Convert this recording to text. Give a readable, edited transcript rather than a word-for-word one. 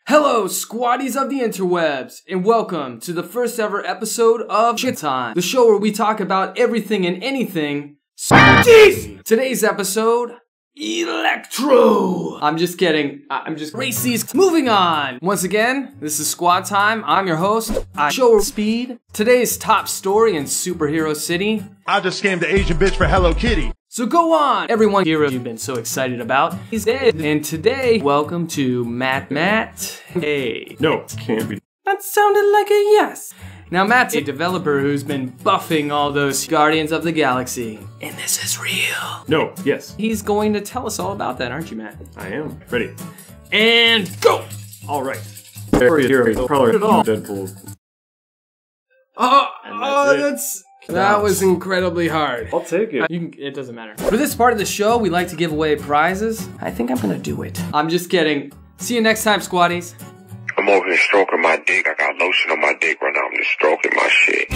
Hello, squaddies of the interwebs, and welcome to the first ever episode of Shit Time, the show where we talk about everything and anything. Jeez! Today's episode, Electro! I'm just kidding. I'm just racist. Moving on! Once again, this is Squad Time. I'm your host. I show speed. Today's top story in Superhero City. I just scammed the Asian bitch for Hello Kitty. So go on! Everyone here you've been so excited about is dead. And today, welcome to Matt. Hey. No, it can't be. That sounded like a yes. Now Matt's a developer who's been buffing all those Guardians of the Galaxy. And this is real. No, yes. He's going to tell us all about that, aren't you, Matt? I am. Ready. And go! Alright. Here, probably it all. Deadpool. That was incredibly hard. I'll take it. It doesn't matter. For this part of the show, we like to give away prizes. I think I'm gonna do it. I'm just kidding. See you next time, squaddies. I'm over here stroking my dick. I got lotion on my dick right now. I'm just stroking my shit.